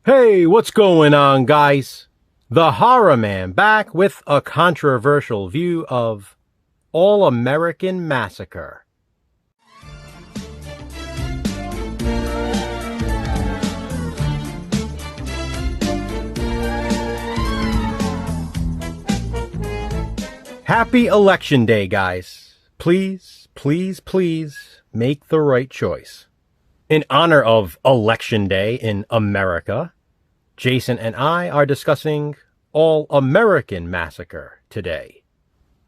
Hey, what's going on, guys? The Horror Man back with a controversial view of All-American Massacre. Happy Election Day, guys. Please, please, please make the right choice. In honor of Election Day in America, Jason and I are discussing All-American Massacre today.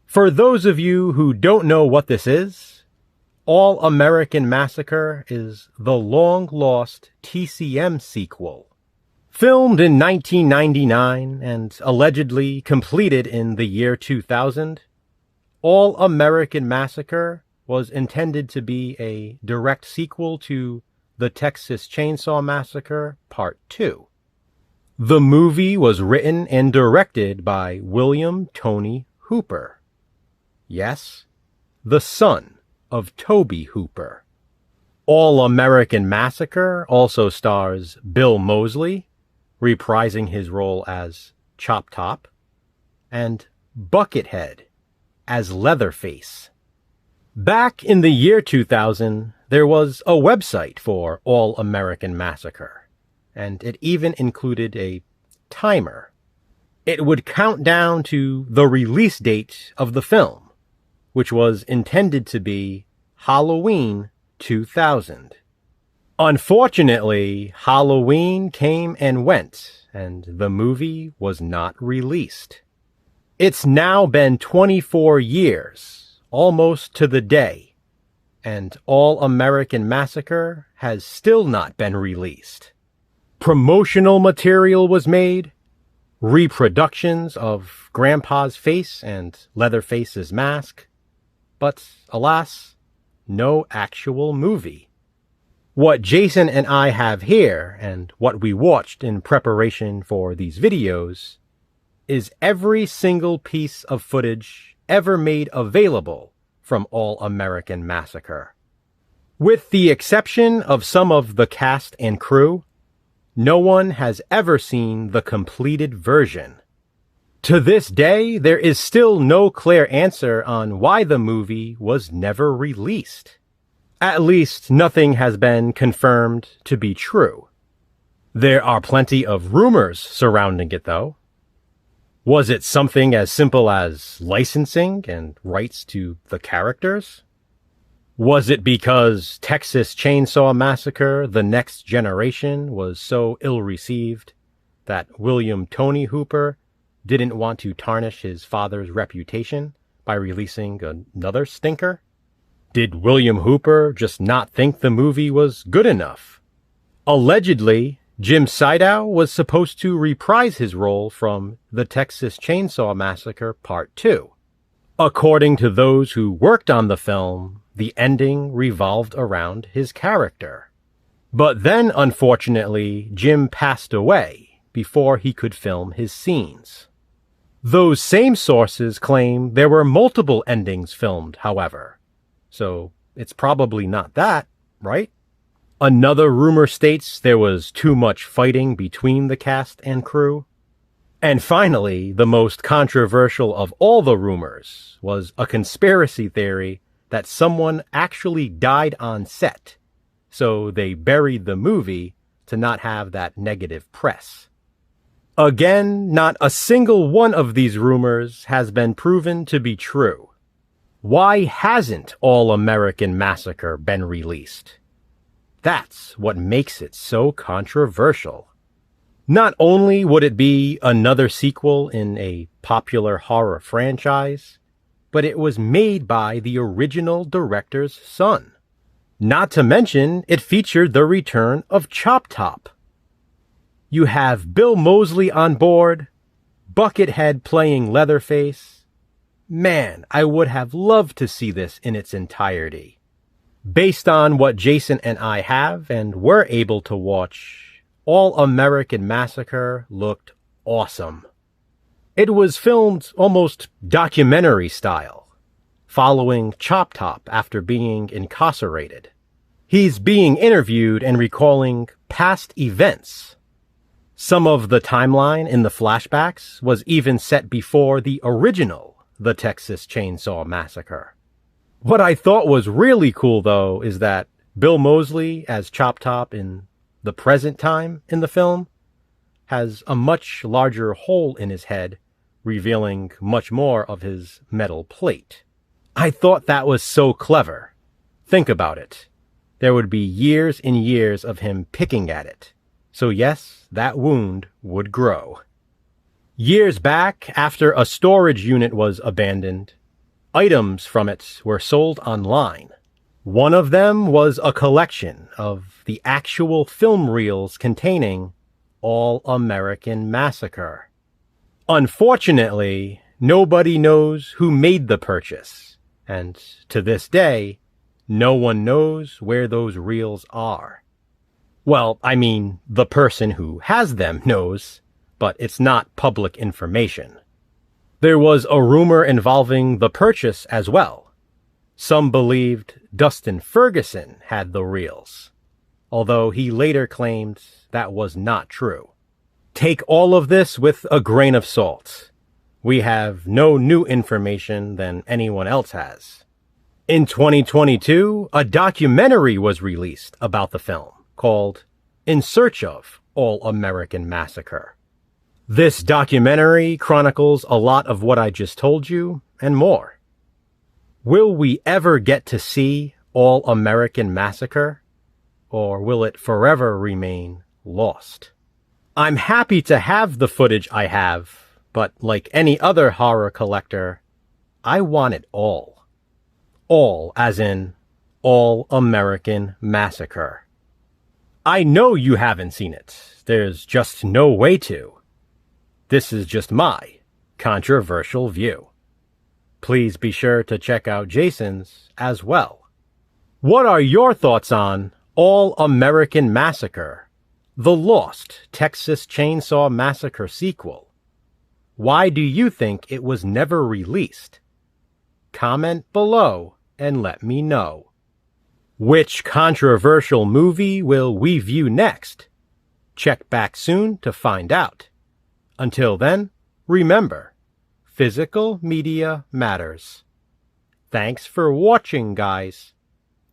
For those of you who don't know what this is, All-American Massacre is the long-lost TCM sequel. Filmed in 1999 and allegedly completed in the year 2000, All-American Massacre was intended to be a direct sequel to the Texas Chainsaw Massacre Part 2. The movie was written and directed by William Tony Hooper. Yes, the son of Tobe Hooper. All-American Massacre also stars Bill Moseley, reprising his role as Chop Top, and Buckethead as Leatherface. Back in the year 2000, there was a website for All-American Massacre, and it even included a timer. It would count down to the release date of the film, which was intended to be Halloween 2000. Unfortunately, Halloween came and went, and the movie was not released. It's now been 24 years, almost to the day, and All-American Massacre has still not been released. Promotional material was made, reproductions of Grandpa's face and Leatherface's mask, but alas, no actual movie. What Jason and I have here, and what we watched in preparation for these videos, is every single piece of footage ever made available from All-American Massacre. With the exception of some of the cast and crew, no one has ever seen the completed version. To this day, there is still no clear answer on why the movie was never released. At least, nothing has been confirmed to be true. There are plenty of rumors surrounding it, though. Was it something as simple as licensing and rights to the characters? Was it because Texas Chainsaw Massacre: The Next Generation was so ill-received that William Tony Hooper didn't want to tarnish his father's reputation by releasing another stinker? Did William Hooper just not think the movie was good enough? Allegedly, Jim Sydow was supposed to reprise his role from the Texas Chainsaw Massacre Part 2. According to those who worked on the film, the ending revolved around his character. But then, unfortunately, Jim passed away before he could film his scenes. Those same sources claim there were multiple endings filmed, however. So it's probably not that, right? Another rumor states there was too much fighting between the cast and crew. And finally, the most controversial of all the rumors was a conspiracy theory that someone actually died on set, so they buried the movie to not have that negative press. Again, not a single one of these rumors has been proven to be true. Why hasn't All-American Massacre been released? That's what makes it so controversial. Not only would it be another sequel in a popular horror franchise, but it was made by the original director's son. Not to mention, it featured the return of Chop Top. You have Bill Moseley on board, Buckethead playing Leatherface. Man, I would have loved to see this in its entirety. Based on what Jason and I have and were able to watch, All-American Massacre looked awesome. It was filmed almost documentary style, following Chop Top after being incarcerated. He's being interviewed and recalling past events. Some of the timeline in the flashbacks was even set before the original The Texas Chainsaw Massacre. What I thought was really cool, though, is that Bill Moseley as Chop Top in the present time in the film has a much larger hole in his head, revealing much more of his metal plate. I thought that was so clever. Think about it. There would be years and years of him picking at it. So yes, that wound would grow. Years back, after a storage unit was abandoned, items from it were sold online. One of them was a collection of the actual film reels containing All-American Massacre. Unfortunately, nobody knows who made the purchase, and to this day, no one knows where those reels are. Well, I mean, the person who has them knows, but it's not public information. There was a rumor involving the purchase as well. Some believed Dustin Ferguson had the reels, although he later claimed that was not true. Take all of this with a grain of salt. We have no new information than anyone else has. In 2022, a documentary was released about the film called In Search of All-American Massacre. This documentary chronicles a lot of what I just told you and more. Will we ever get to see All-American Massacre, or will it forever remain lost? I'm happy to have the footage I have, but like any other horror collector, I want it all. All as in All-American Massacre. I know you haven't seen it. There's just no way to. This is just my controversial view. Please be sure to check out Jason's as well. What are your thoughts on All-American Massacre, the Lost Texas Chainsaw Massacre sequel? Why do you think it was never released? Comment below and let me know. Which controversial movie will we view next? Check back soon to find out. Until then, remember, physical media matters. Thanks for watching, guys.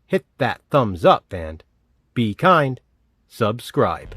Hit that thumbs up and be kind. Subscribe.